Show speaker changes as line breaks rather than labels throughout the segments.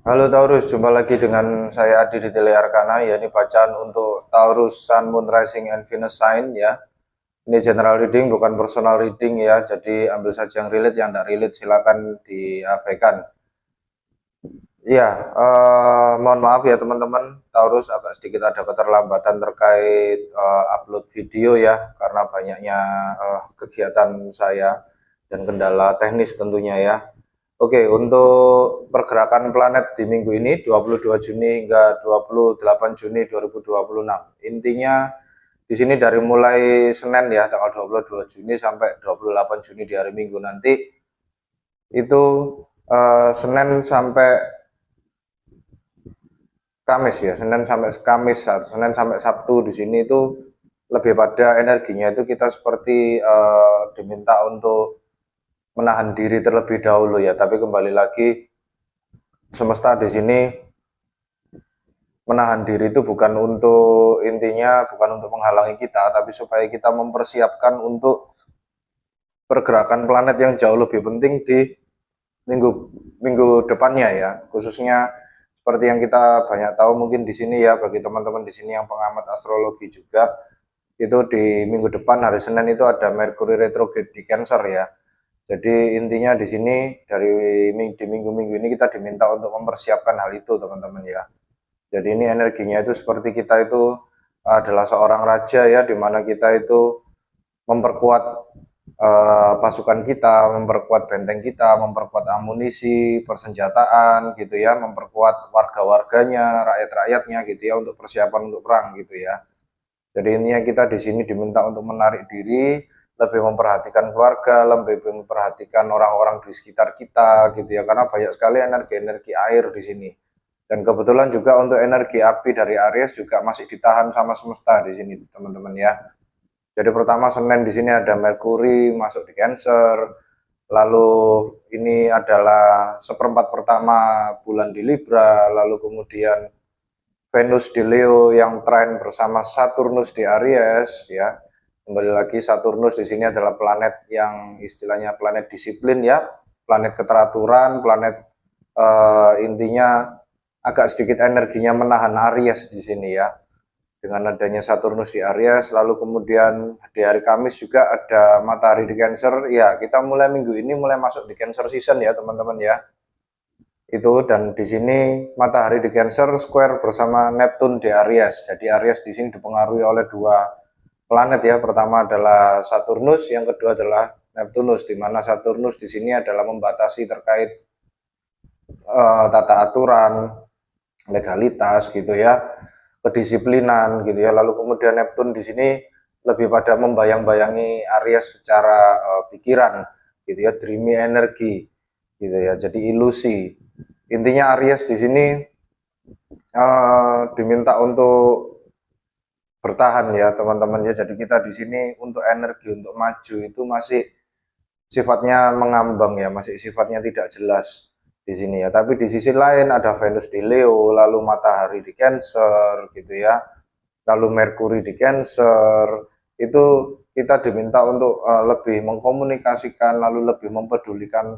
Halo Taurus, jumpa lagi dengan saya Adi di Tele Arkana. Ya, ini bacaan untuk Taurus Sun Moon Rising and Venus Sign ya. Ini general reading, bukan personal reading ya. Jadi ambil saja yang relate, yang tidak relate silakan diabaikan. Ya, mohon maaf ya teman-teman. Taurus agak sedikit ada keterlambatan terkait upload video ya, karena banyaknya kegiatan saya dan kendala teknis tentunya ya. Oke, untuk pergerakan planet di minggu ini 22 Juni hingga 28 Juni 2026. Intinya di sini dari mulai Senin ya tanggal 22 Juni sampai 28 Juni di hari Minggu nanti itu Senin sampai Kamis ya, Senin sampai Kamis, Senin sampai Sabtu di sini itu lebih pada energinya itu kita seperti diminta untuk menahan diri terlebih dahulu ya, tapi kembali lagi semesta di sini menahan diri itu bukan untuk intinya bukan untuk menghalangi kita, tapi supaya kita mempersiapkan untuk pergerakan planet yang jauh lebih penting di minggu minggu depannya ya, khususnya seperti yang kita banyak tahu mungkin di sini ya, bagi teman-teman di sini yang pengamat astrologi juga, itu di minggu depan hari Senin itu ada Mercury retrograde di Cancer ya. Jadi intinya di sini di minggu-minggu ini kita diminta untuk mempersiapkan hal itu teman-teman ya. Jadi ini energinya itu seperti kita itu adalah seorang raja ya, di mana kita itu memperkuat pasukan kita, memperkuat benteng kita, memperkuat amunisi, persenjataan gitu ya, memperkuat warga-warganya, rakyat-rakyatnya gitu ya, untuk persiapan untuk perang gitu ya. Jadi intinya kita di sini diminta untuk menarik diri, lebih memperhatikan keluarga, lebih memperhatikan orang-orang di sekitar kita gitu ya, karena banyak sekali energi-energi air di sini. Dan kebetulan juga untuk energi api dari Aries juga masih ditahan sama semesta di sini teman-teman ya. Jadi pertama Senin di sini ada Merkuri masuk di Cancer, lalu ini adalah seperempat pertama bulan di Libra, lalu kemudian Venus di Leo yang tren bersama Saturnus di Aries ya. Kembali lagi Saturnus di sini adalah planet yang istilahnya planet disiplin ya, planet keteraturan, planet intinya agak sedikit energinya menahan Aries di sini ya. Dengan adanya Saturnus di Aries, lalu kemudian di hari Kamis juga ada matahari di Cancer. Ya, kita mulai minggu ini mulai masuk di Cancer season ya, teman-teman ya. Itu dan di sini matahari di Cancer square bersama Neptune di Aries. Jadi Aries di sini dipengaruhi oleh dua planet ya. Pertama adalah Saturnus, yang kedua adalah Neptunus, di mana Saturnus di sini adalah membatasi terkait tata aturan, legalitas gitu ya, kedisiplinan gitu ya. Lalu kemudian Neptune di sini lebih pada membayang-bayangi Aries secara pikiran gitu ya, dreamy energy gitu ya. Jadi ilusi. Intinya Aries di sini diminta untuk bertahan ya teman-teman ya. Jadi kita di sini untuk energi untuk maju itu masih sifatnya mengambang ya, masih sifatnya tidak jelas di sini ya. Tapi di sisi lain ada Venus di Leo, lalu matahari di Cancer gitu ya, lalu Merkuri di Cancer. Itu kita diminta untuk lebih mengkomunikasikan, lalu lebih mempedulikan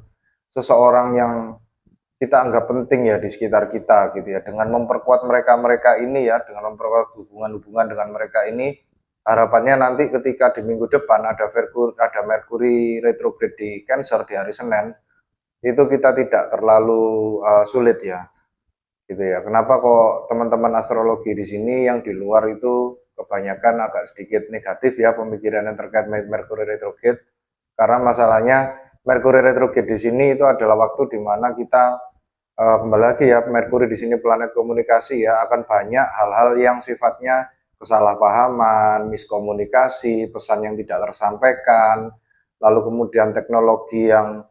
seseorang yang kita anggap penting ya di sekitar kita gitu ya, dengan memperkuat mereka-mereka ini ya, dengan memperkuat hubungan-hubungan dengan mereka ini. Harapannya nanti ketika di minggu depan ada Merkuri retrograde di Cancer di hari Senin, itu kita tidak terlalu sulit ya gitu ya. Kenapa kok teman-teman astrologi di sini yang di luar itu kebanyakan agak sedikit negatif ya pemikiran yang terkait Merkuri retrograde? Karena masalahnya Merkuri retrograde di sini itu adalah waktu di mana kita kembali lagi ya, Merkuri di sini planet komunikasi ya, akan banyak hal-hal yang sifatnya kesalahpahaman, miskomunikasi, pesan yang tidak tersampaikan, lalu kemudian teknologi yang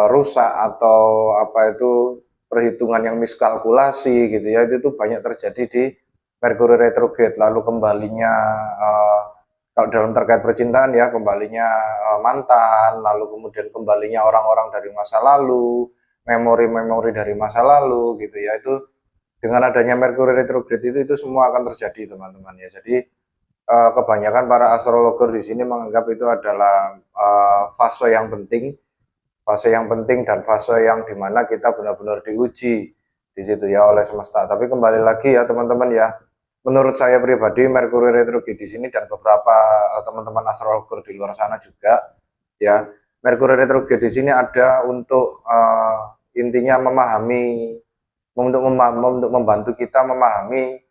rusak atau apa itu perhitungan yang miskalkulasi gitu ya, itu tuh banyak terjadi di Merkuri retrograde. Lalu kembalinya kalau dalam terkait percintaan ya, kembalinya mantan, lalu kemudian kembalinya orang-orang dari masa lalu, memori-memori dari masa lalu gitu ya. Itu dengan adanya Merkuri retrograde itu semua akan terjadi teman-teman ya. Jadi kebanyakan para astrologer di sini menganggap itu adalah fase yang penting dan fase yang dimana kita benar-benar diuji di situ ya oleh semesta. Tapi kembali lagi ya teman-teman ya, menurut saya pribadi Merkuri retrograde di sini dan beberapa teman-teman astrologer di luar sana juga ya, Merkuri retrograde di sini ada untuk intinya memahami, untuk membantu kita memahami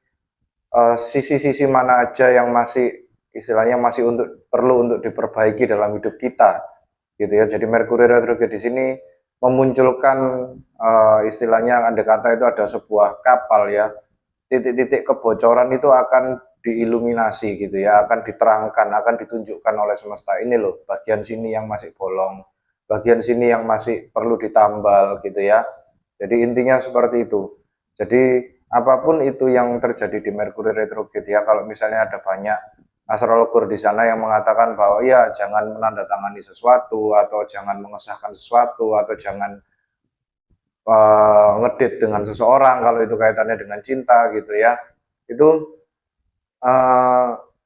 sisi-sisi mana aja yang masih istilahnya masih perlu untuk diperbaiki dalam hidup kita gitu ya. Jadi Merkuri retrograde di sini memunculkan istilahnya andai kata itu ada sebuah kapal ya, titik-titik kebocoran itu akan diiluminasi gitu ya, akan diterangkan, akan ditunjukkan oleh semesta. Ini loh bagian sini yang masih bolong, bagian sini yang masih perlu ditambal gitu ya. Jadi intinya seperti itu. Jadi apapun itu yang terjadi di Merkuri retrograde ya, kalau misalnya ada banyak astrologer di sana yang mengatakan bahwa ya jangan menandatangani sesuatu, atau jangan mengesahkan sesuatu, atau jangan ngedate dengan seseorang kalau itu kaitannya dengan cinta gitu ya, itu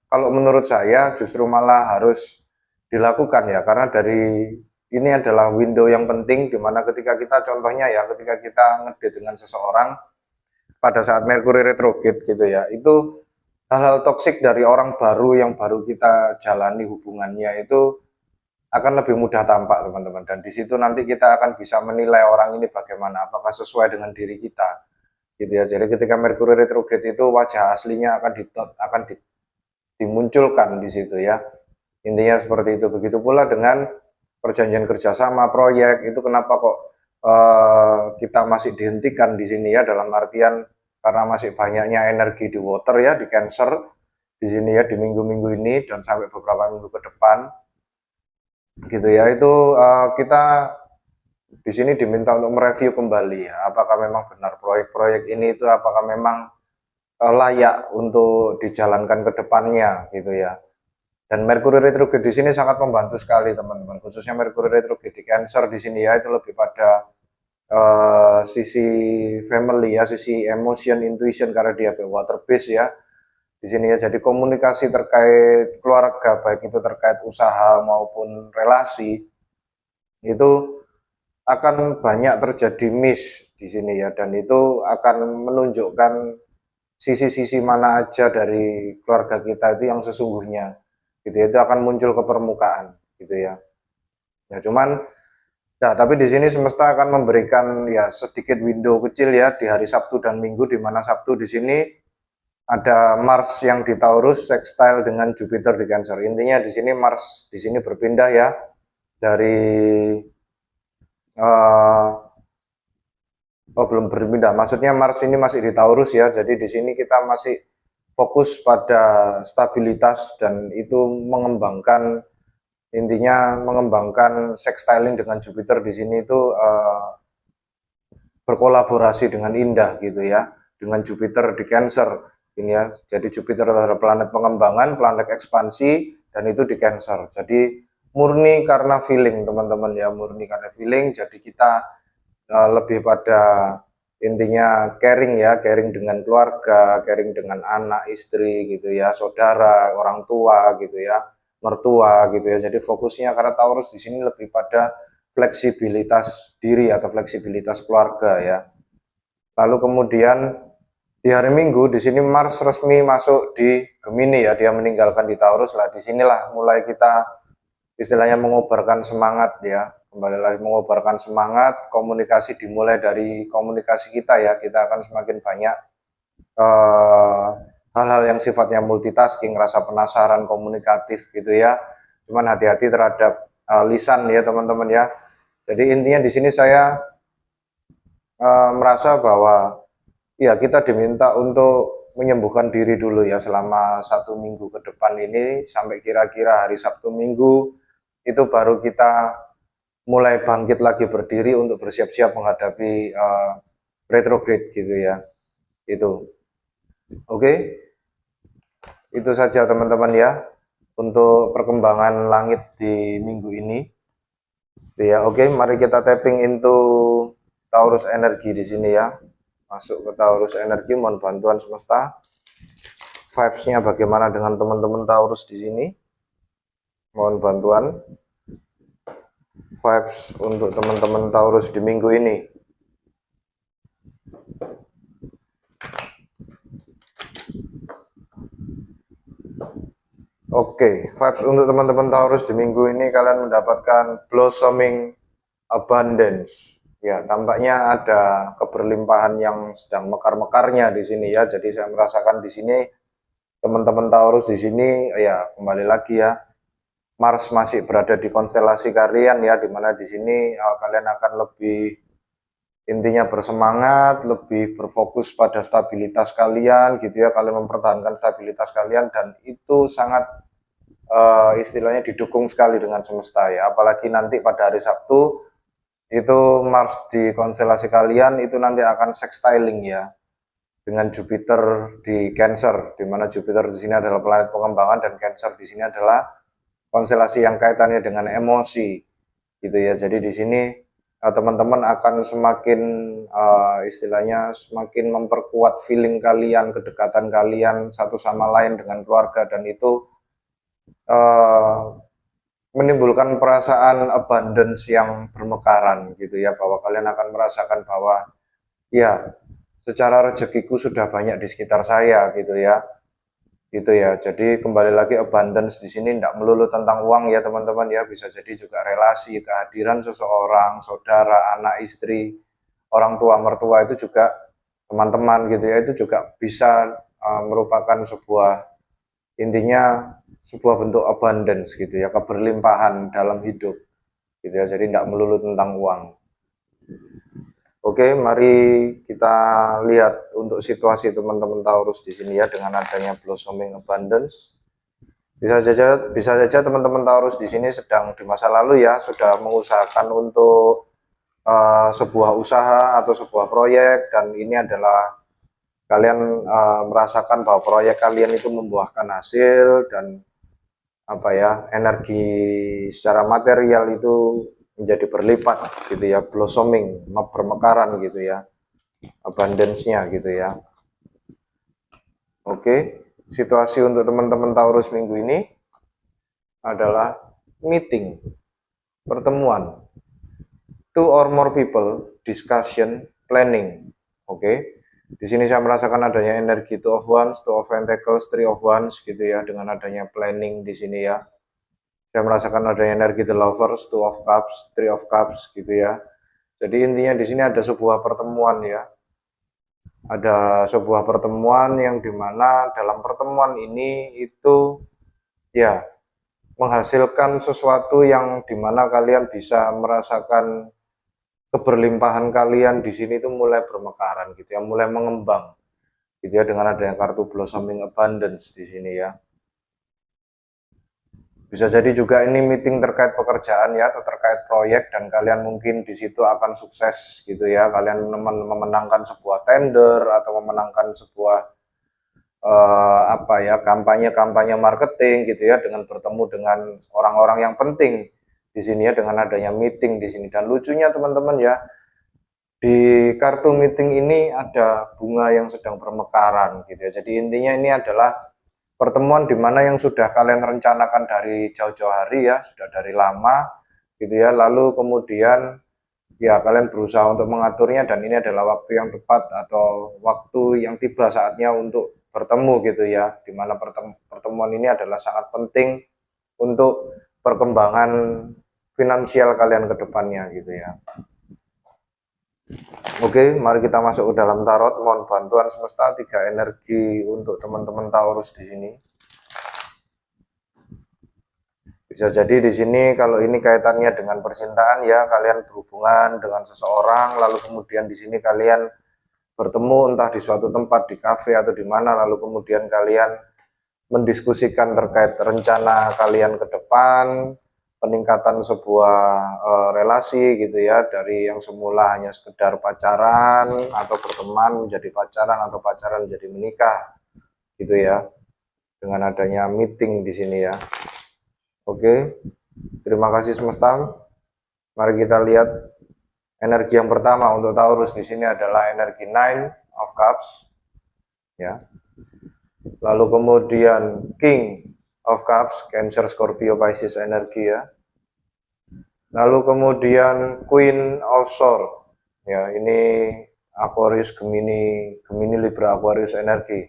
kalau menurut saya justru malah harus dilakukan ya, karena dari ini adalah window yang penting dimana ketika kita contohnya ya, ketika kita ngedate dengan seseorang pada saat Merkuri retrograde gitu ya, itu hal-hal toksik dari orang baru yang baru kita jalani hubungannya itu akan lebih mudah tampak teman-teman, dan di situ nanti kita akan bisa menilai orang ini bagaimana, apakah sesuai dengan diri kita gitu ya. Jadi ketika Merkuri retrograde itu wajah aslinya akan dimunculkan di situ ya, intinya seperti itu. Begitu pula dengan perjanjian kerjasama proyek itu, kenapa kok kita masih dihentikan di sini ya, dalam artian karena masih banyaknya energi di water ya, di Cancer di sini ya, di minggu-minggu ini dan sampai beberapa minggu ke depan gitu ya. Itu kita di sini diminta untuk mereview kembali ya, apakah memang benar proyek-proyek ini itu apakah memang layak untuk dijalankan ke depannya gitu ya. Dan Merkuri retrograde di sini sangat membantu sekali teman-teman, khususnya Merkuri retrograde di Cancer di sini ya, itu lebih pada sisi family ya, sisi emotion, intuition, karena dia water base ya di sini ya. Jadi komunikasi terkait keluarga, baik itu terkait usaha maupun relasi, itu akan banyak terjadi miss di sini ya, dan itu akan menunjukkan sisi-sisi mana aja dari keluarga kita itu yang sesungguhnya gitu ya, itu akan muncul ke permukaan gitu ya. Ya cuman nah, tapi di sini semesta akan memberikan ya sedikit window kecil ya di hari Sabtu dan Minggu, di mana Sabtu di sini ada Mars yang di Taurus sextile dengan Jupiter di Cancer. Intinya di sini Mars di sini berpindah ya dari belum berpindah, maksudnya Mars ini masih di Taurus ya. Jadi di sini kita masih fokus pada stabilitas, dan itu mengembangkan, intinya mengembangkan sextiling dengan Jupiter di sini itu berkolaborasi dengan indah gitu ya, dengan Jupiter di Cancer ini ya. Jadi Jupiter adalah planet pengembangan, planet ekspansi, dan itu di Cancer. Jadi murni karena feeling teman-teman ya, murni karena feeling. Jadi kita lebih pada intinya caring ya, caring dengan keluarga, caring dengan anak, istri gitu ya, saudara, orang tua gitu ya, mertua gitu ya. Jadi fokusnya karena Taurus di sini lebih pada fleksibilitas diri atau fleksibilitas keluarga ya. Lalu kemudian di hari Minggu di sini Mars resmi masuk di Gemini ya, dia meninggalkan di Taurus lah. Disinilah mulai kita istilahnya mengobarkan semangat ya, kembali lagi mengobarkan semangat. Komunikasi dimulai dari komunikasi kita ya, kita akan semakin banyak hal-hal yang sifatnya multitasking, rasa penasaran, komunikatif gitu ya. Cuman hati-hati terhadap lisan ya teman-teman ya. Jadi intinya di sini saya merasa bahwa ya kita diminta untuk menyembuhkan diri dulu ya selama 1 minggu ke depan ini, sampai kira-kira hari Sabtu Minggu itu baru kita mulai bangkit lagi berdiri untuk bersiap-siap menghadapi retrograde gitu ya. Itu oke, itu saja teman-teman ya untuk perkembangan langit di minggu ini ya. Oke, mari kita tapping into Taurus energi di sini ya, masuk ke Taurus energi. Mohon bantuan semesta, vibes-nya bagaimana dengan teman-teman Taurus di sini. Mohon bantuan vibes untuk teman-teman Taurus di minggu ini. Oke, vibes untuk teman-teman Taurus di minggu ini kalian mendapatkan blossoming abundance. Ya, tampaknya ada keberlimpahan yang sedang mekar-mekarnya di sini ya. Jadi saya merasakan di sini teman-teman Taurus di sini ya kembali lagi ya. Mars masih berada di konstelasi kalian ya, dimana di sini kalian akan lebih intinya bersemangat, lebih berfokus pada stabilitas kalian gitu ya. Kalian mempertahankan stabilitas kalian dan itu sangat istilahnya didukung sekali dengan semesta ya. Apalagi nanti pada hari Sabtu itu Mars di konstelasi kalian itu nanti akan sextiling ya dengan Jupiter di Cancer, di mana Jupiter di sini adalah planet pengembangan dan Cancer di sini adalah konstelasi yang kaitannya dengan emosi gitu ya. Jadi di sini teman-teman akan semakin istilahnya semakin memperkuat feeling kalian, kedekatan kalian satu sama lain dengan keluarga dan itu uh, menimbulkan perasaan abundance yang bermekaran gitu ya, bahwa kalian akan merasakan bahwa ya secara rezekiku sudah banyak di sekitar saya gitu ya. Gitu ya. Jadi kembali lagi abundance di sini tidak melulu tentang uang ya teman-teman ya, bisa jadi juga relasi, kehadiran seseorang, saudara, anak, istri, orang tua, mertua itu juga teman-teman gitu ya, itu juga bisa merupakan sebuah intinya sebuah bentuk abundance gitu ya, keberlimpahan dalam hidup gitu ya. Jadi tidak melulu tentang uang. Oke, mari kita lihat untuk situasi teman-teman Taurus di sini ya dengan adanya blossoming abundance. Bisa saja teman-teman Taurus di sini sedang di masa lalu ya sudah mengusahakan untuk sebuah usaha atau sebuah proyek dan ini adalah kalian merasakan bahwa proyek kalian itu membuahkan hasil dan apa ya energi secara material itu menjadi berlipat gitu ya, blossoming, bermekaran gitu ya, abundance-nya gitu ya. Oke, situasi untuk teman-teman Taurus minggu ini adalah meeting, pertemuan, two or more people, discussion, planning. Oke, di sini saya merasakan adanya energi two of wands, two of pentacles, three of wands gitu ya, dengan adanya planning di sini ya. Saya merasakan adanya energi the lovers, two of cups, three of cups gitu ya. Jadi intinya di sini ada sebuah pertemuan ya. Ada sebuah pertemuan yang dimana dalam pertemuan ini itu ya menghasilkan sesuatu yang dimana kalian bisa merasakan keberlimpahan kalian di sini itu mulai bermekaran gitu ya, mulai mengembang gitu ya dengan adanya kartu blossoming abundance di sini ya. Bisa jadi juga ini meeting terkait pekerjaan ya atau terkait proyek dan kalian mungkin di situ akan sukses gitu ya. Kalian memenangkan sebuah tender atau memenangkan sebuah apa ya kampanye-kampanye marketing gitu ya dengan bertemu dengan orang-orang yang penting di sini ya dengan adanya meeting di sini. Dan lucunya teman-teman ya di kartu meeting ini ada bunga yang sedang bermekaran gitu ya. Jadi intinya ini adalah pertemuan di mana yang sudah kalian rencanakan dari jauh-jauh hari ya, sudah dari lama gitu ya. Lalu kemudian ya kalian berusaha untuk mengaturnya dan ini adalah waktu yang tepat atau waktu yang tiba saatnya untuk bertemu gitu ya. Di mana pertemuan ini adalah sangat penting untuk perkembangan finansial kalian ke depannya gitu ya. Oke, mari kita masuk ke dalam tarot. Mohon bantuan semesta 3 energi untuk teman-teman Taurus di sini. Bisa jadi di sini kalau ini kaitannya dengan percintaan ya, kalian berhubungan dengan seseorang, lalu kemudian di sini kalian bertemu entah di suatu tempat, di kafe atau di mana, lalu kemudian kalian mendiskusikan terkait rencana kalian ke depan, peningkatan sebuah relasi gitu ya, dari yang semula hanya sekedar pacaran atau berteman menjadi pacaran atau pacaran menjadi menikah gitu ya, dengan adanya meeting di sini ya. Oke, terima kasih semesta. Mari kita lihat energi yang pertama untuk Taurus di sini adalah energi Nine of Cups ya. Lalu kemudian King of Cups, Cancer, Scorpio, Pisces energi ya. Lalu kemudian Queen of Swords ya, ini Aquarius, Gemini, Libra, Aquarius energi.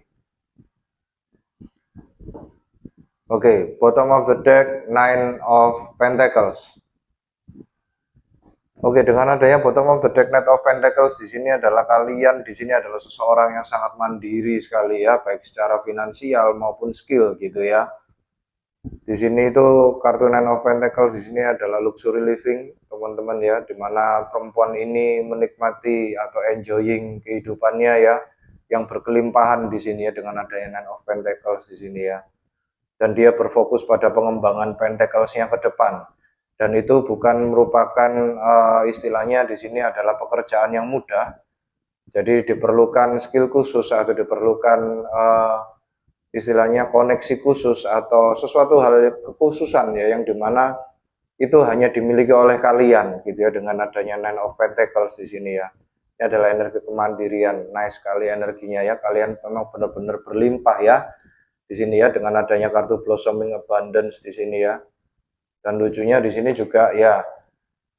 Oke, bottom of the deck, Nine of Pentacles. Oke, dengan adanya bottom of the deck, Knight of Pentacles di sini adalah kalian di sini adalah seseorang yang sangat mandiri sekali ya, baik secara finansial maupun skill gitu ya. Di sini itu kartu Nine of Pentacles di sini adalah luxury living, teman-teman ya, dimana perempuan ini menikmati atau enjoying kehidupannya ya, yang berkelimpahan di sini ya dengan adanya Nine of Pentacles di sini ya. Dan dia berfokus pada pengembangan pentacles-nya ke depan. Dan itu bukan merupakan istilahnya di sini adalah pekerjaan yang mudah. Jadi diperlukan skill khusus atau diperlukan istilahnya koneksi khusus atau sesuatu hal kekhususan ya yang dimana itu hanya dimiliki oleh kalian gitu ya dengan adanya Nine of Pentacles di sini ya. Ini adalah energi kemandirian, nice sekali energinya ya. Kalian memang benar-benar berlimpah ya di sini ya dengan adanya kartu blossoming abundance di sini ya. Dan lucunya di sini juga ya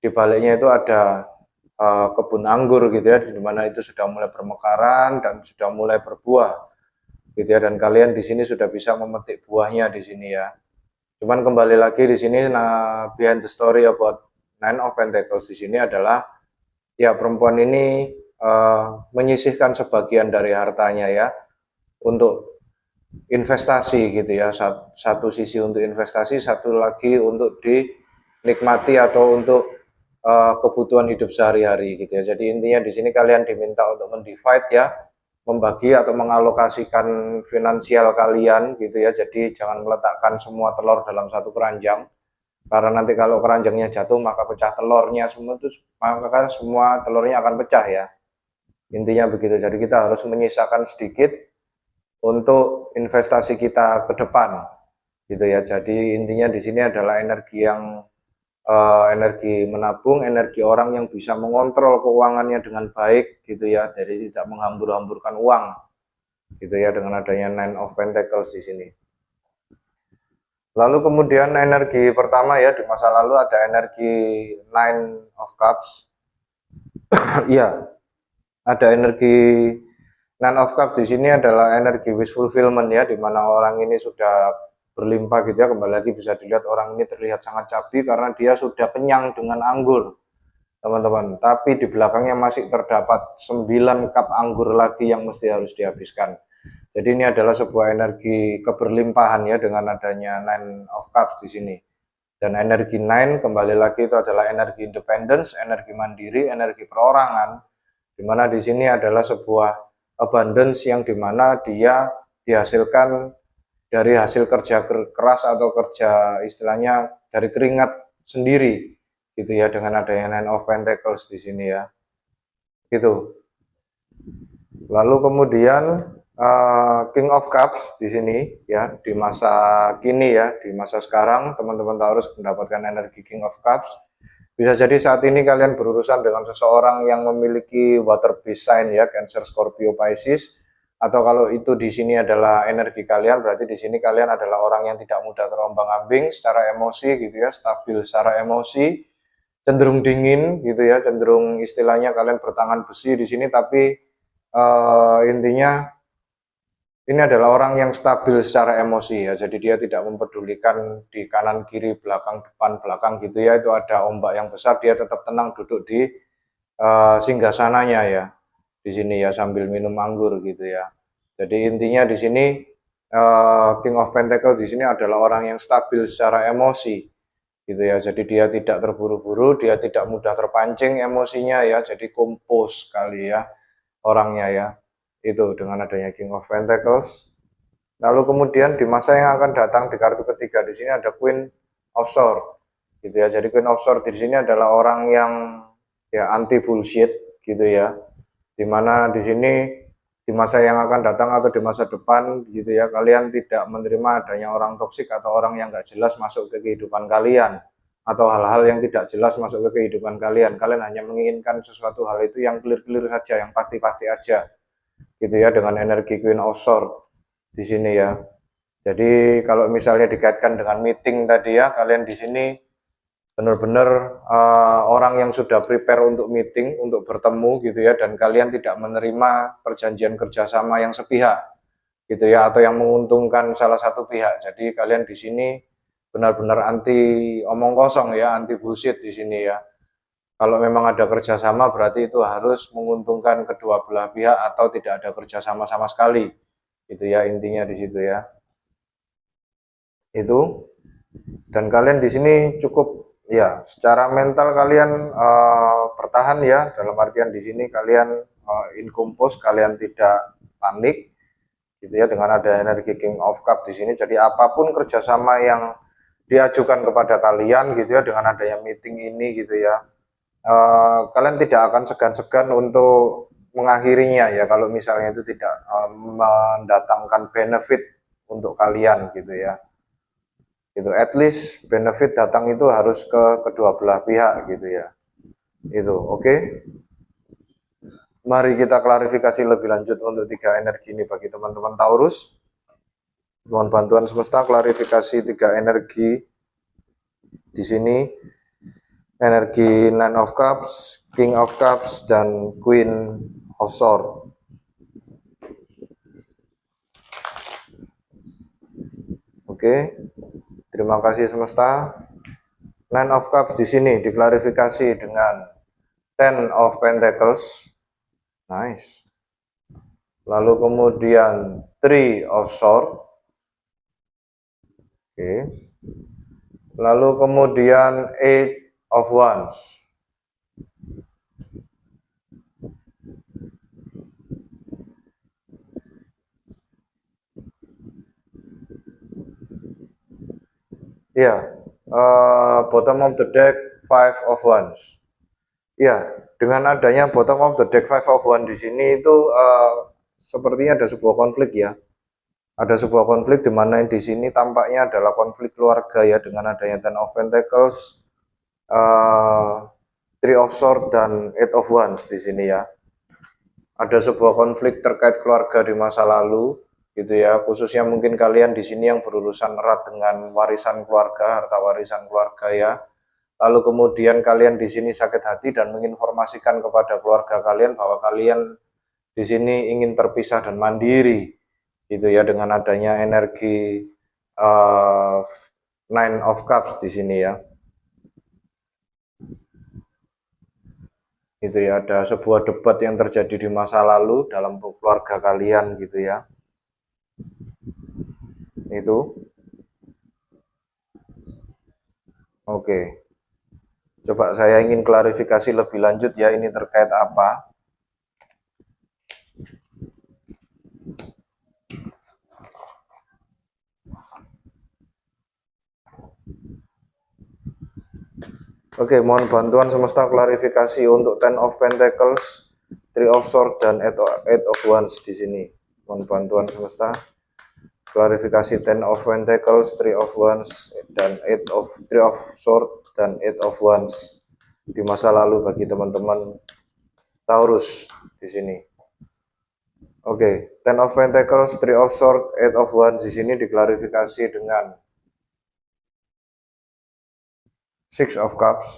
di baliknya itu ada kebun anggur gitu ya, di mana itu sudah mulai bermekaran dan sudah mulai berbuah gitu ya. Dan kalian di sini sudah bisa memetik buahnya di sini ya. Cuman kembali lagi di sini, nah behind the story about Nine of Pentacles di sini adalah ya perempuan ini menyisihkan sebagian dari hartanya ya untuk investasi gitu ya, satu sisi untuk investasi, satu lagi untuk dinikmati atau untuk kebutuhan hidup sehari-hari gitu ya. Jadi intinya di sini kalian diminta untuk mendivide ya, membagi atau mengalokasikan finansial kalian gitu ya. Jadi jangan meletakkan semua telur dalam satu keranjang, karena nanti kalau keranjangnya jatuh maka pecah telurnya semua itu, maka semua telurnya akan pecah ya. Intinya begitu. Jadi kita harus menyisakan sedikit untuk investasi kita ke depan gitu ya. Jadi intinya di sini adalah energi yang energi menabung, energi orang yang bisa mengontrol keuangannya dengan baik gitu ya, jadi tidak menghambur-hamburkan uang gitu ya dengan adanya Nine of Pentacles di sini. Lalu kemudian energi pertama ya, di masa lalu ada energi Nine of Cups. Iya, ada energi Nine of Cups di sini adalah energi wish fulfillment ya, di mana orang ini sudah berlimpah gitu ya. Kembali lagi bisa dilihat orang ini terlihat sangat cabi karena dia sudah kenyang dengan anggur, teman-teman. Tapi di belakangnya masih terdapat 9 cup anggur lagi yang mesti harus dihabiskan. Jadi ini adalah sebuah energi keberlimpahan ya dengan adanya Nine of Cups di sini. Dan energi Nine kembali lagi itu adalah energi independence, energi mandiri, energi perorangan. Di mana di sini adalah sebuah abundance yang dimana dia dihasilkan dari hasil kerja keras atau kerja istilahnya dari keringat sendiri gitu ya dengan adanya Nine of Pentacles di sini ya gitu. Lalu kemudian King of Cups di sini ya, di masa kini ya, di masa sekarang teman-teman Taurus mendapatkan energi King of Cups. Bisa jadi saat ini kalian berurusan dengan seseorang yang memiliki water based sign ya, Cancer, Scorpio, Pisces. Atau kalau itu di sini adalah energi kalian, berarti di sini kalian adalah orang yang tidak mudah terombang-ambing secara emosi gitu ya, stabil secara emosi, cenderung dingin gitu ya, cenderung istilahnya kalian bertangan besi di sini, tapi intinya ini adalah orang yang stabil secara emosi ya, jadi dia tidak mempedulikan di kanan kiri belakang depan belakang gitu ya, itu ada ombak yang besar dia tetap tenang duduk di singgasananya ya di sini ya sambil minum anggur gitu ya. Jadi intinya di sini King of Pentacles di sini adalah orang yang stabil secara emosi gitu ya. Jadi dia tidak terburu-buru, dia tidak mudah terpancing emosinya ya. Jadi kompos kali ya orangnya ya. Itu dengan adanya King of Pentacles. Lalu kemudian di masa yang akan datang di kartu ketiga di sini ada Queen of Swords gitu ya. Jadi Queen of Swords di sini adalah orang yang ya anti bullshit gitu ya. Dimana di sini di masa yang akan datang atau di masa depan gitu ya, kalian tidak menerima adanya orang toksik atau orang yang nggak jelas masuk ke kehidupan kalian atau hal-hal yang tidak jelas masuk ke kehidupan kalian. Kalian hanya menginginkan sesuatu hal itu yang clear-clear saja, yang pasti-pasti aja gitu ya, dengan energi Queen of Swords di sini ya. Jadi kalau misalnya dikaitkan dengan meeting tadi ya, kalian di sini benar-benar orang yang sudah prepare untuk meeting, untuk bertemu gitu ya, dan kalian tidak menerima perjanjian kerjasama yang sepihak. gitu ya, atau yang menguntungkan salah satu pihak. Jadi kalian di sini benar-benar anti omong kosong ya, anti bullshit di sini ya. Kalau memang ada kerjasama berarti itu harus menguntungkan kedua belah pihak atau tidak ada kerjasama sama sekali. Gitu ya intinya di situ ya. Itu, dan kalian di sini cukup ya secara mental kalian bertahan ya, dalam artian di sini kalian incompose, kalian tidak panik gitu ya dengan ada energi King of Cup di sini. Jadi apapun kerjasama yang diajukan kepada kalian gitu ya dengan adanya meeting ini gitu ya, kalian tidak akan segan-segan untuk mengakhirinya ya kalau misalnya itu tidak mendatangkan benefit untuk kalian gitu ya. Itu at least benefit datang itu harus ke kedua belah pihak gitu ya. Itu oke. Okay? Mari kita klarifikasi lebih lanjut untuk 3 energi ini bagi teman-teman Taurus. Mohon bantuan semesta klarifikasi 3 energi di sini. Energi Nine of Cups, King of Cups, dan Queen of Swords. Oke, terima kasih semesta. Nine of Cups di sini diklarifikasi dengan Ten of Pentacles, nice. Lalu kemudian Three of Swords, oke. Lalu kemudian Eight of Wands. Ya, bottom of the deck Five of Wands. Ya, dengan adanya bottom of the deck Five of Wands di sini itu sepertinya ada sebuah konflik ya. Ada sebuah konflik di mana di sini tampaknya adalah konflik keluarga ya, dengan adanya Ten of Pentacles, Three of Swords, dan Eight of Wands di sini ya. Ada sebuah konflik terkait keluarga di masa lalu gitu ya, khususnya mungkin kalian di sini yang berurusan erat dengan warisan keluarga, harta warisan keluarga ya. Lalu kemudian kalian di sini sakit hati dan menginformasikan kepada keluarga kalian bahwa kalian di sini ingin terpisah dan mandiri gitu ya, dengan adanya energi Nine of Cups di sini ya. Itu ya, ada sebuah debat yang terjadi di masa lalu dalam keluarga kalian gitu ya. Itu oke. Coba saya ingin klarifikasi lebih lanjut ya, ini terkait apa. Oke, mohon bantuan semesta klarifikasi untuk Ten of Pentacles, Three of Swords, dan Eight of Wands di sini. Mohon bantuan semesta klarifikasi Ten of Pentacles, Three of Wands, dan Three of Swords dan Eight of Wands di masa lalu bagi teman-teman Taurus di sini. Oke, Ten of Pentacles, Three of Swords, Eight of Wands di sini diklarifikasi dengan Six of Cups.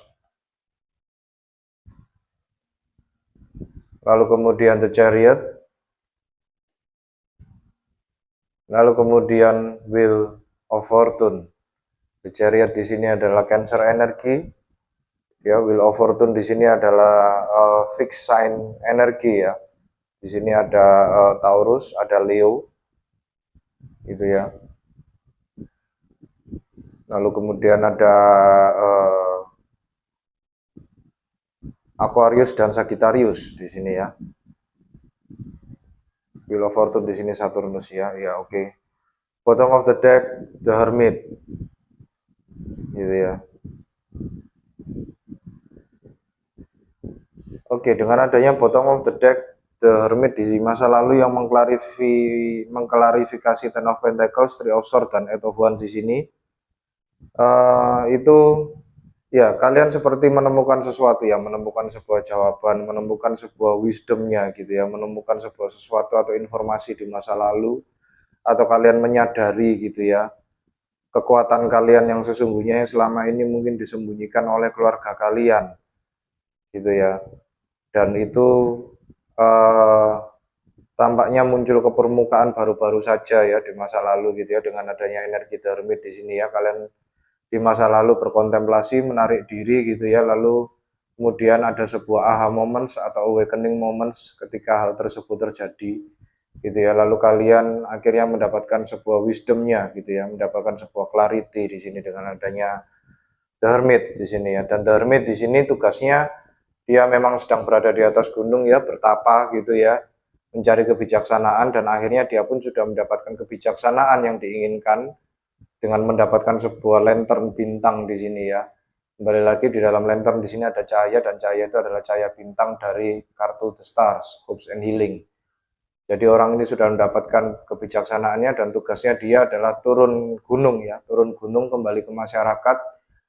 Lalu kemudian The Chariot. Lalu kemudian Wheel of Fortune. The Chariot di sini adalah Cancer energi. Ya, Wheel of Fortune di sini adalah fixed sign energi ya. Di sini ada Taurus, ada Leo. Gitu ya. Lalu kemudian ada Aquarius dan Sagittarius di sini ya. Wheel of Fortune di sini Saturnus ya. Ya, oke. Bottom of the deck The Hermit. Gitu ya. Oke, dengan adanya bottom of the deck The Hermit di masa lalu yang mengklarifikasi Ten of Pentacles, Three of Swords, dan Eight of Wands di sini, itu ya kalian seperti menemukan sesuatu ya, menemukan sebuah jawaban, menemukan sebuah wisdomnya gitu ya, menemukan sebuah sesuatu atau informasi di masa lalu, atau kalian menyadari gitu ya, kekuatan kalian yang sesungguhnya yang selama ini mungkin disembunyikan oleh keluarga kalian gitu ya. Dan itu tampaknya muncul ke permukaan baru-baru saja ya di masa lalu gitu ya, dengan adanya energi The Hermit di sini ya. Kalian di masa lalu berkontemplasi, menarik diri gitu ya, lalu kemudian ada sebuah aha moments atau awakening moments ketika hal tersebut terjadi gitu ya. Lalu kalian akhirnya mendapatkan sebuah wisdomnya gitu ya, mendapatkan sebuah clarity di sini dengan adanya The Hermit di sini ya. Dan The Hermit di sini tugasnya dia memang sedang berada di atas gunung ya, bertapa gitu ya, mencari kebijaksanaan, dan akhirnya dia pun sudah mendapatkan kebijaksanaan yang diinginkan dengan mendapatkan sebuah lantern bintang di sini ya. Kembali lagi di dalam lantern di sini ada cahaya, dan cahaya itu adalah cahaya bintang dari kartu The Stars, Hopes and Healing. Jadi orang ini sudah mendapatkan kebijaksanaannya, dan tugasnya dia adalah turun gunung ya, turun gunung, kembali ke masyarakat,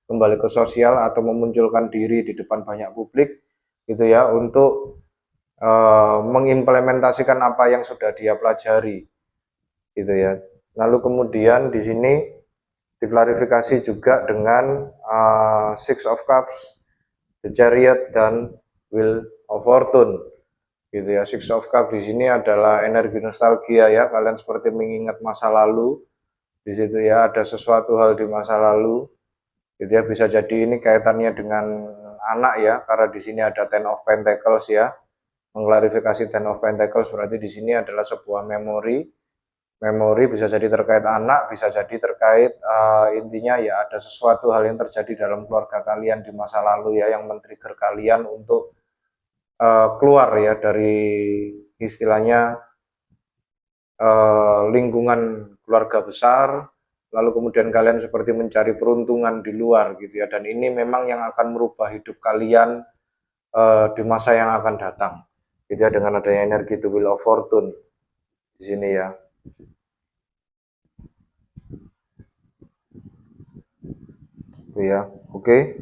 kembali ke sosial, atau memunculkan diri di depan banyak publik gitu ya, untuk mengimplementasikan apa yang sudah dia pelajari gitu ya. Lalu kemudian di sini diklarifikasi juga dengan Six of Cups, The Chariot, dan Wheel of Fortune gitu ya. Six of Cups di sini adalah energi nostalgia ya, kalian seperti mengingat masa lalu di situ ya, ada sesuatu hal di masa lalu gitu ya. Bisa jadi ini kaitannya dengan anak ya, karena di sini ada Ten of Pentacles ya. Mengklarifikasi Ten of Pentacles berarti di sini adalah sebuah memori bisa jadi terkait anak, bisa jadi terkait intinya ya ada sesuatu hal yang terjadi dalam keluarga kalian di masa lalu ya, yang men-trigger kalian untuk keluar ya dari istilahnya lingkungan keluarga besar, lalu kemudian kalian seperti mencari peruntungan di luar gitu ya, dan ini memang yang akan merubah hidup kalian di masa yang akan datang gitu ya, dengan adanya energi The Wheel of Fortune di sini ya. Itu ya. Oke.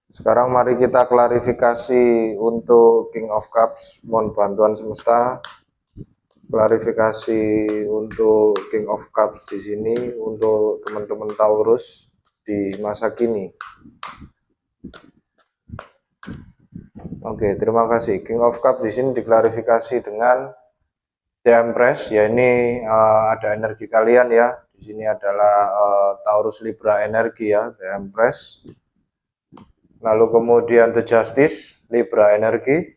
Sekarang mari kita klarifikasi untuk King of Cups. Mohon bantuan semesta. Klarifikasi untuk King of Cups di sini untuk teman-teman Taurus di masa kini. Oke, terima kasih. King of Cups di sini diklarifikasi dengan The Empress, ya ini ada energi kalian ya. Di sini adalah Taurus Libra energi ya, The Empress. Lalu kemudian The Justice, Libra energi.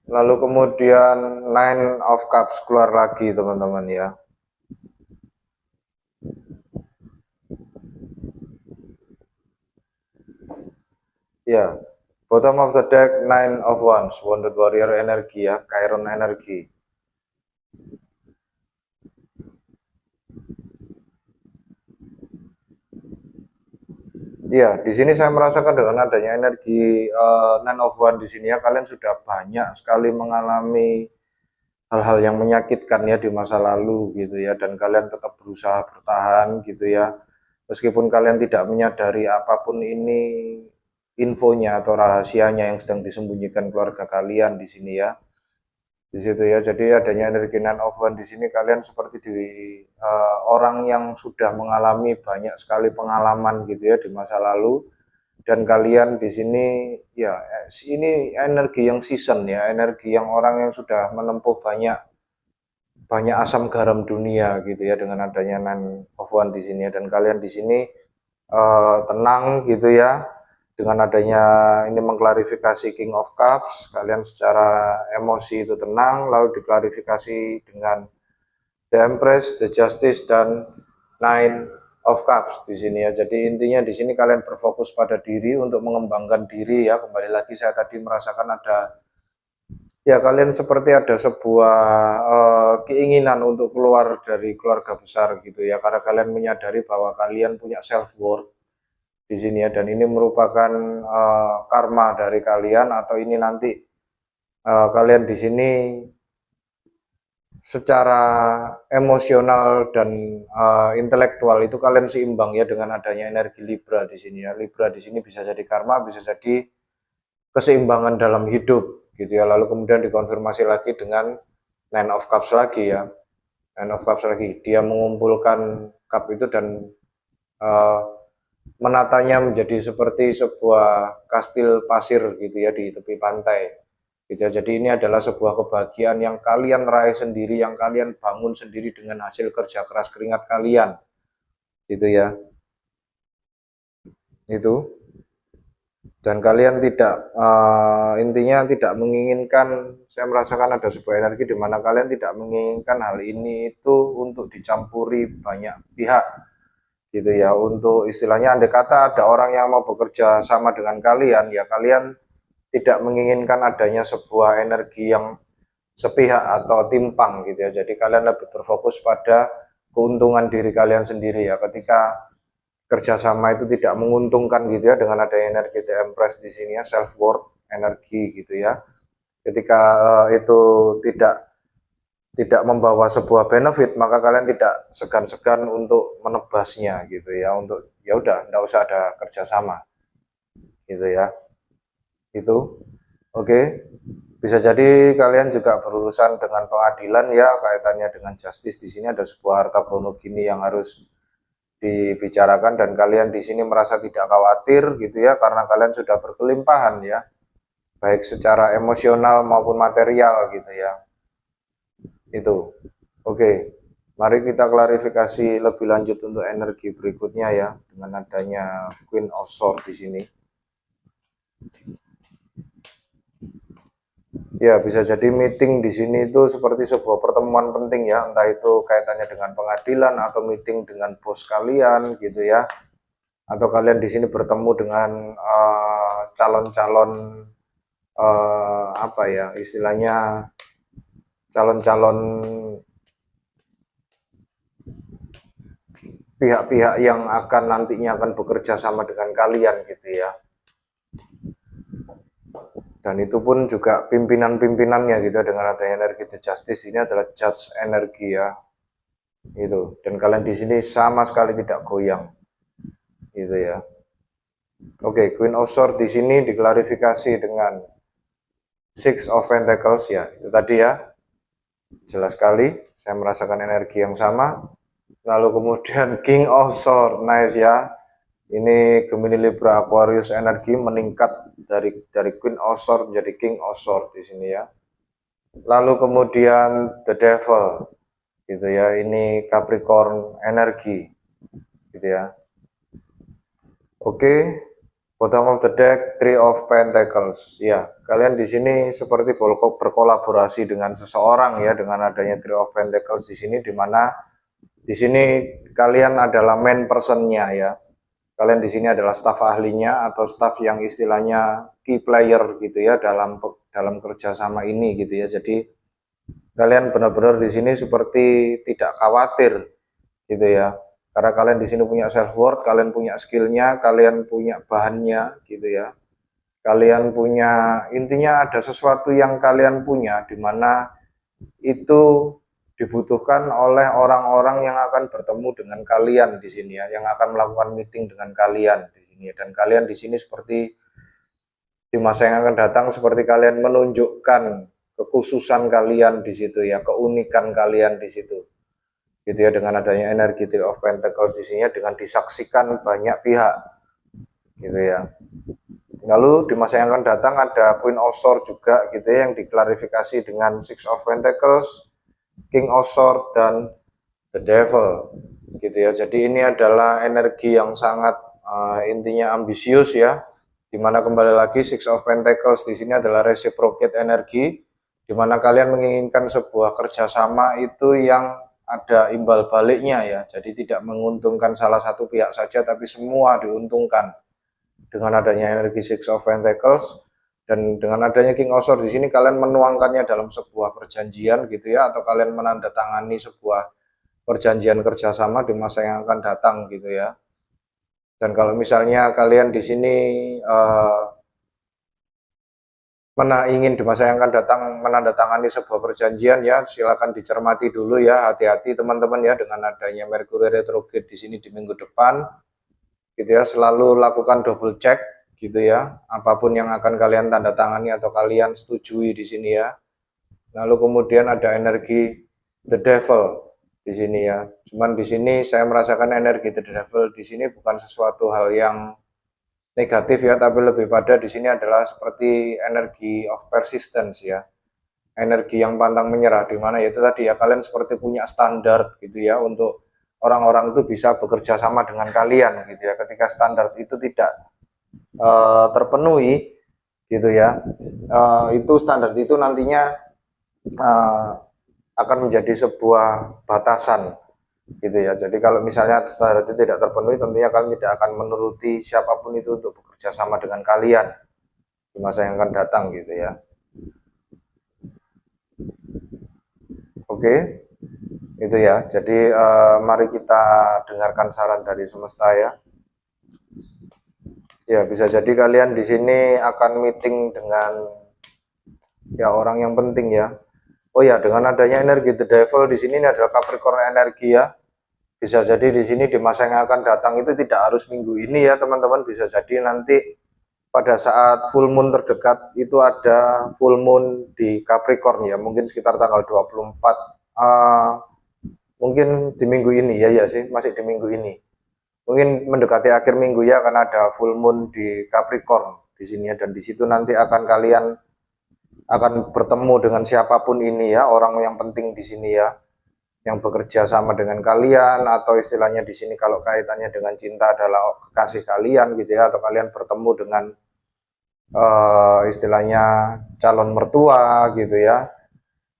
Lalu kemudian Nine of Cups keluar lagi teman-teman ya. Ya, bottom of the deck Nine of Wands, Wounded Warrior energi ya, Chiron energi. Ya, di sini saya merasakan dengan adanya energi Nine of Wands di sini ya, kalian sudah banyak sekali mengalami hal-hal yang menyakitkan ya di masa lalu gitu ya, dan kalian tetap berusaha bertahan gitu ya. Meskipun kalian tidak menyadari apapun ini infonya atau rahasianya yang sedang disembunyikan keluarga kalian di sini ya. Di situ ya. Jadi adanya energi Nine of Wands di sini, kalian seperti di orang yang sudah mengalami banyak sekali pengalaman gitu ya di masa lalu, dan kalian di sini ya ini energi yang season ya, energi yang orang yang sudah menempuh banyak asam garam dunia gitu ya, dengan adanya Nine of Wands di sini ya. Dan kalian di sini tenang gitu ya, dengan adanya ini mengklarifikasi King of Cups, kalian secara emosi itu tenang, lalu diklarifikasi dengan The Empress, The Justice, dan Nine of Cups di sini ya. Jadi intinya di sini kalian berfokus pada diri untuk mengembangkan diri ya. Kembali lagi saya tadi merasakan ada ya, kalian seperti ada sebuah keinginan untuk keluar dari keluarga besar gitu ya, karena kalian menyadari bahwa kalian punya self worth di sini ya, dan ini merupakan karma dari kalian, atau ini nanti kalian di sini secara emosional dan intelektual itu kalian seimbang ya dengan adanya energi Libra di sini ya. Libra di sini bisa jadi karma, bisa jadi keseimbangan dalam hidup gitu ya. Lalu kemudian dikonfirmasi lagi dengan Nine of Cups lagi ya. Nine of Cups lagi, dia mengumpulkan cup itu dan menatanya menjadi seperti sebuah kastil pasir gitu ya di tepi pantai. gitu ya. Jadi ini adalah sebuah kebahagiaan yang kalian raih sendiri, yang kalian bangun sendiri dengan hasil kerja keras keringat kalian, gitu ya. Itu. Dan kalian tidak intinya tidak menginginkan, saya merasakan ada sebuah energi di mana kalian tidak menginginkan hal ini itu untuk dicampuri banyak pihak, gitu ya. Untuk istilahnya andai kata ada orang yang mau bekerja sama dengan kalian, ya kalian tidak menginginkan adanya sebuah energi yang sepihak atau timpang, gitu ya. Jadi kalian lebih berfokus pada keuntungan diri kalian sendiri ya. Ketika kerjasama itu tidak menguntungkan gitu ya, dengan adanya energi The Empress di sini ya, self worth energi gitu ya. Ketika itu tidak membawa sebuah benefit, maka kalian tidak segan-segan untuk menebasnya gitu ya, untuk ya udah nggak usah ada kerjasama gitu ya. Itu oke. Bisa jadi kalian juga berurusan dengan pengadilan ya, kaitannya dengan justice. Di sini ada sebuah harta gono gini yang harus dibicarakan, dan kalian di sini merasa tidak khawatir gitu ya, karena kalian sudah berkelimpahan ya, baik secara emosional maupun material gitu ya. Itu oke. Mari kita klarifikasi lebih lanjut untuk energi berikutnya ya, dengan adanya Queen of Swords di sini. Ya, bisa jadi meeting di sini itu seperti sebuah pertemuan penting ya, entah itu kaitannya dengan pengadilan atau meeting dengan bos kalian gitu ya, atau kalian di sini bertemu dengan calon-calon apa ya istilahnya, calon-calon pihak-pihak yang akan nantinya akan bekerja sama dengan kalian gitu ya. Dan itu pun juga pimpinan-pimpinannya gitu, dengan adanya energi The Justice ini adalah judge energi ya. Itu. Dan kalian di sini sama sekali tidak goyang. Gitu ya. Oke, Queen of Swords di sini diklarifikasi dengan Six of Pentacles ya. Itu tadi ya. Jelas sekali, saya merasakan energi yang sama. Lalu kemudian King of Swords, nice ya. Ini Gemini, Libra, Aquarius energi meningkat dari Queen of Swords menjadi King of Swords di sini ya. Lalu kemudian The Devil gitu ya. Ini Capricorn energi gitu ya. Oke. Bottom of the deck, Three of Pentacles. Ya, kalian di sini seperti berkolaborasi dengan seseorang ya, dengan adanya Three of Pentacles di sini, di mana di sini kalian adalah main personnya ya. Kalian di sini adalah staf ahlinya atau staf yang istilahnya key player gitu ya, dalam kerjasama ini gitu ya. Jadi kalian benar-benar di sini seperti tidak khawatir gitu ya, karena kalian di sini punya self worth, kalian punya skillnya, kalian punya bahannya gitu ya. Kalian punya, intinya ada sesuatu yang kalian punya, di mana itu dibutuhkan oleh orang-orang yang akan bertemu dengan kalian di sini ya, yang akan melakukan meeting dengan kalian di sini ya. Dan kalian di sini seperti di masa yang akan datang seperti kalian menunjukkan kekhususan kalian di situ ya, keunikan kalian di situ. Gitu ya, dengan adanya energi Three of Pentacles di sini dengan disaksikan banyak pihak. Gitu ya. Lalu di masa yang akan datang ada Queen of Swords juga gitu ya, yang diklarifikasi dengan Six of Pentacles, King of Swords, dan The Devil gitu ya. Jadi ini adalah energi yang sangat intinya ambisius ya, dimana kembali lagi Six of Pentacles di sini adalah reciprocate energi, dimana kalian menginginkan sebuah kerjasama itu yang ada imbal baliknya ya. Jadi tidak menguntungkan salah satu pihak saja, tapi semua diuntungkan dengan adanya energi Six of Pentacles. Dan dengan adanya King of Swords di sini kalian menuangkannya dalam sebuah perjanjian gitu ya, atau kalian menandatangani sebuah perjanjian kerjasama di masa yang akan datang gitu ya. Dan kalau misalnya kalian di sini ingin di masa yang akan datang menandatangani sebuah perjanjian ya, silakan dicermati dulu ya, hati-hati teman-teman ya, dengan adanya Mercury retrograde di sini di minggu depan gitu ya. Selalu lakukan double check gitu ya, apapun yang akan kalian tanda tangani atau kalian setujui di sini ya. Lalu kemudian ada energi The Devil di sini ya. Cuman di sini saya merasakan energi The Devil di sini bukan sesuatu hal yang negatif ya, tapi lebih pada di sini adalah seperti energi of persistence ya, energi yang pantang menyerah, di mana itu tadi ya kalian seperti punya standar gitu ya untuk orang-orang itu bisa bekerja sama dengan kalian gitu ya. Ketika standar itu tidak terpenuhi gitu ya, itu standar itu nantinya uh, akan menjadi sebuah batasan gitu ya. Jadi kalau misalnya standar itu tidak terpenuhi, tentunya kalian tidak akan menuruti siapapun itu untuk bekerja sama dengan kalian di masa yang akan datang gitu ya. Oke, itu ya. Jadi mari kita dengarkan saran dari semesta ya. Ya, bisa jadi kalian di sini akan meeting dengan ya orang yang penting ya. Oh ya, dengan adanya energi The Devil di sini ini adalah Capricorn energi ya. Bisa jadi di sini di masa yang akan datang itu tidak harus minggu ini ya teman-teman, bisa jadi nanti pada saat full moon terdekat itu ada full moon di Capricorn ya, mungkin sekitar tanggal 24 mungkin di minggu ini ya, ya sih masih di minggu ini, mungkin mendekati akhir minggu ya, akan ada full moon di Capricorn di sini ya, dan di situ nanti akan kalian akan bertemu dengan siapapun ini ya, orang yang penting di sini ya, yang bekerja sama dengan kalian, atau istilahnya di sini kalau kaitannya dengan cinta adalah kekasih kalian gitu ya, atau kalian bertemu dengan istilahnya calon mertua gitu ya,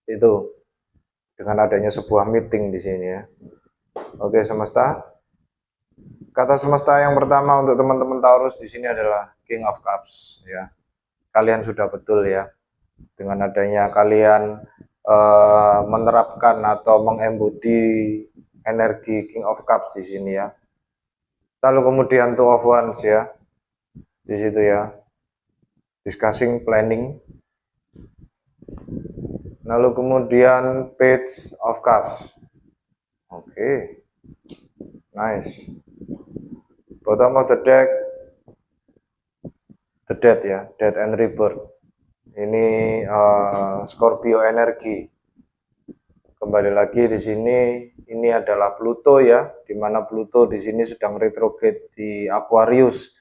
itu dengan adanya sebuah meeting di sini ya. Oke semesta, kata semesta yang pertama untuk teman-teman Taurus di sini adalah King of Cups ya. Kalian sudah betul ya, dengan adanya kalian menerapkan atau mengembodi energi King of Cups di sini ya. Lalu kemudian Two of Wands ya, di situ ya, discussing planning. Lalu kemudian Page of Cups. Oke, nice. Bottom of the deck, the Dead ya, Dead and Rebirth. Ini Scorpio energi. Kembali lagi di sini, ini adalah Pluto ya, di mana Pluto di sini sedang retrograde di Aquarius,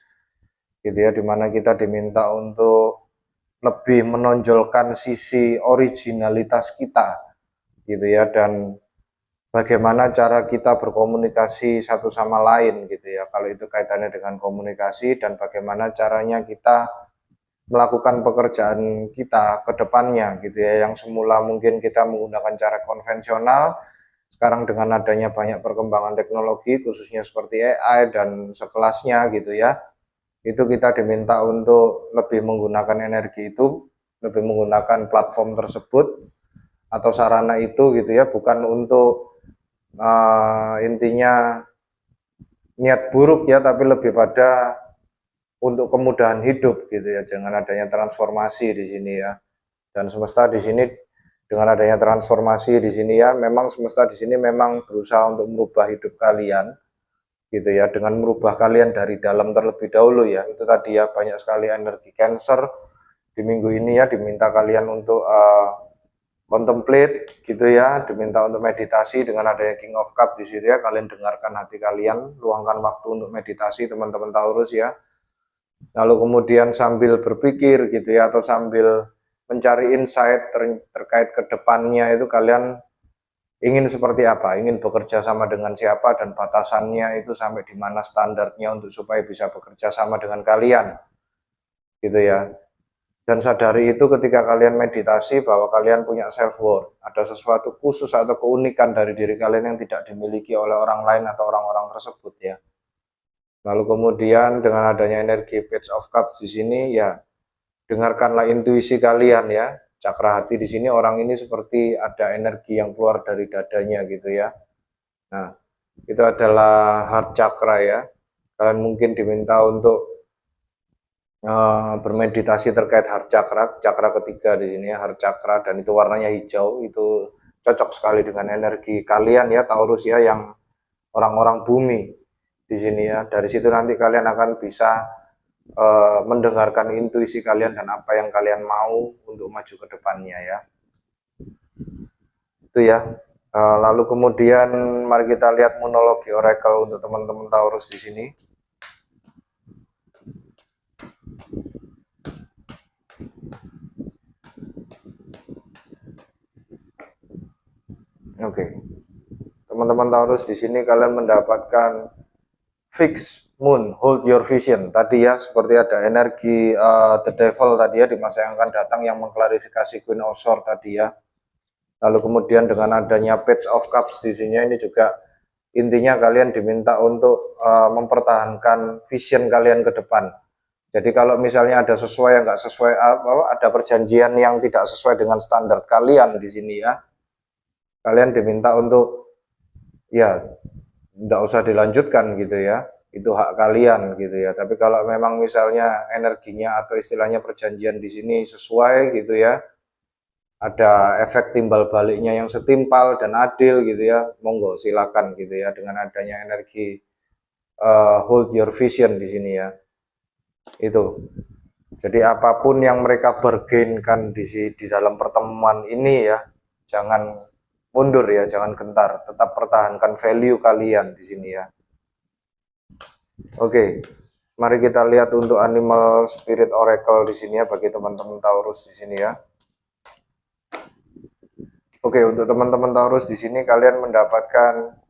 gitu ya, di mana kita diminta untuk lebih menonjolkan sisi originalitas kita, gitu ya, dan bagaimana cara kita berkomunikasi satu sama lain, gitu ya. Kalau itu kaitannya dengan komunikasi dan bagaimana caranya kita melakukan pekerjaan kita ke depannya gitu ya, yang semula mungkin kita menggunakan cara konvensional, sekarang dengan adanya banyak perkembangan teknologi khususnya seperti AI dan sekelasnya gitu ya, itu kita diminta untuk lebih menggunakan energi itu, lebih menggunakan platform tersebut atau sarana itu gitu ya, bukan untuk intinya niat buruk ya, tapi lebih pada untuk kemudahan hidup gitu ya, dengan adanya transformasi di sini ya. Dan semesta di sini dengan adanya transformasi di sini ya, memang semesta di sini memang berusaha untuk merubah hidup kalian gitu ya, dengan merubah kalian dari dalam terlebih dahulu ya. Itu tadi ya, banyak sekali energi Cancer di minggu ini ya, diminta kalian untuk contemplate gitu ya, diminta untuk meditasi dengan adanya King of Cup di situ ya. Kalian dengarkan hati kalian, luangkan waktu untuk meditasi teman-teman Taurus ya. Lalu kemudian sambil berpikir gitu ya, atau sambil mencari insight terkait ke depannya itu, kalian ingin seperti apa, ingin bekerja sama dengan siapa, dan batasannya itu sampai di mana standarnya untuk supaya bisa bekerja sama dengan kalian gitu ya. Dan sadari itu ketika kalian meditasi, bahwa kalian punya self worth, ada sesuatu khusus atau keunikan dari diri kalian yang tidak dimiliki oleh orang lain atau orang-orang tersebut ya. Lalu kemudian dengan adanya energi Page of Cups di sini ya, dengarkanlah intuisi kalian ya. Cakra hati di sini, orang ini seperti ada energi yang keluar dari dadanya gitu ya. Nah, itu adalah heart chakra ya. Kalian mungkin diminta untuk bermeditasi terkait heart chakra, chakra ketiga di sini ya, heart chakra, dan itu warnanya hijau. Itu cocok sekali dengan energi kalian ya Taurus ya, yang orang-orang bumi di sini ya. Dari situ nanti kalian akan bisa mendengarkan intuisi kalian dan apa yang kalian mau untuk maju ke depannya ya. Itu ya. Lalu kemudian mari kita lihat monologi oracle untuk teman-teman Taurus di sini. Oke, teman-teman Taurus, di sini kalian mendapatkan fix moon, hold your vision. Tadi ya, seperti ada energi the devil tadi ya di masa yang akan datang yang mengklarifikasi Queen of Swords tadi ya. Lalu kemudian dengan adanya Page of Cups di sini, ini juga intinya kalian diminta untuk mempertahankan vision kalian ke depan. Jadi kalau misalnya ada sesuai yang nggak sesuai, ada perjanjian yang tidak sesuai dengan standar kalian di sini ya, kalian diminta untuk ya nggak usah dilanjutkan gitu ya, itu hak kalian gitu ya. Tapi kalau memang misalnya energinya atau istilahnya perjanjian di sini sesuai gitu ya, ada efek timbal baliknya yang setimpal dan adil gitu ya, monggo silakan gitu ya, dengan adanya energi hold your vision di sini ya. Itu. Jadi apapun yang mereka bergenkan di dalam pertemuan ini ya, jangan mundur ya, jangan gentar, tetap pertahankan value kalian di sini ya. Oke, mari kita lihat untuk animal spirit oracle di sini ya bagi teman-teman Taurus di sini ya. Oke, untuk teman-teman Taurus di sini kalian mendapatkan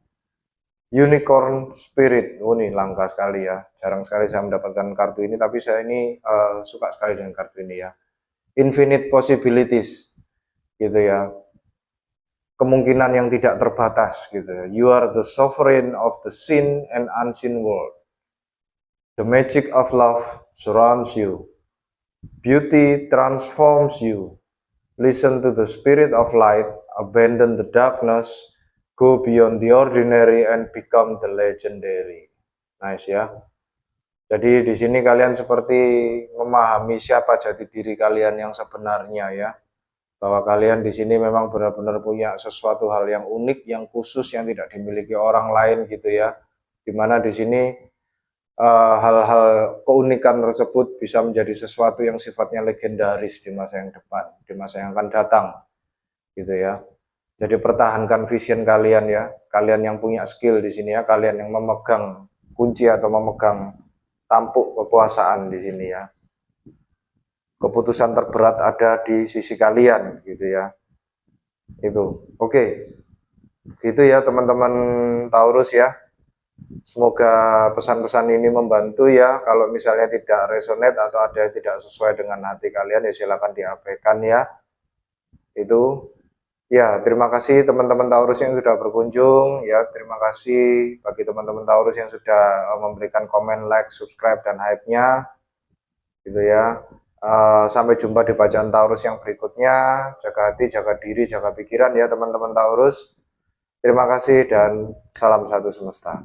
unicorn spirit. Oh, ini langka sekali ya. Jarang sekali saya mendapatkan kartu ini, tapi saya ini suka sekali dengan kartu ini ya. Infinite possibilities gitu ya. Kemungkinan yang tidak terbatas gitu ya. You are the sovereign of the seen and unseen world. The magic of love surrounds you. Beauty transforms you. Listen to the spirit of light, abandon the darkness, go beyond the ordinary and become the legendary. Nice ya. Jadi di sini kalian seperti memahami siapa jati diri kalian yang sebenarnya ya. Bahwa kalian di sini memang benar-benar punya sesuatu hal yang unik, yang khusus, yang tidak dimiliki orang lain gitu ya. Dimana di sini hal-hal keunikan tersebut bisa menjadi sesuatu yang sifatnya legendaris di masa yang depan, di masa yang akan datang, gitu ya. Jadi pertahankan vision kalian ya, kalian yang punya skill di sini ya, kalian yang memegang kunci atau memegang tampuk kekuasaan di sini ya. Keputusan terberat ada di sisi kalian, gitu ya. Itu, oke. Gitu ya teman-teman Taurus ya. Semoga pesan-pesan ini membantu ya. Kalau misalnya tidak resonate atau ada yang tidak sesuai dengan hati kalian ya silakan diabaikan ya. Itu ya, terima kasih teman-teman Taurus yang sudah berkunjung ya. Terima kasih bagi teman-teman Taurus yang sudah memberikan komen, like, subscribe dan hype-nya. Gitu ya. Sampai jumpa di bacaan Taurus yang berikutnya. Jaga hati, jaga diri, jaga pikiran ya teman-teman Taurus. Terima kasih dan salam satu semesta.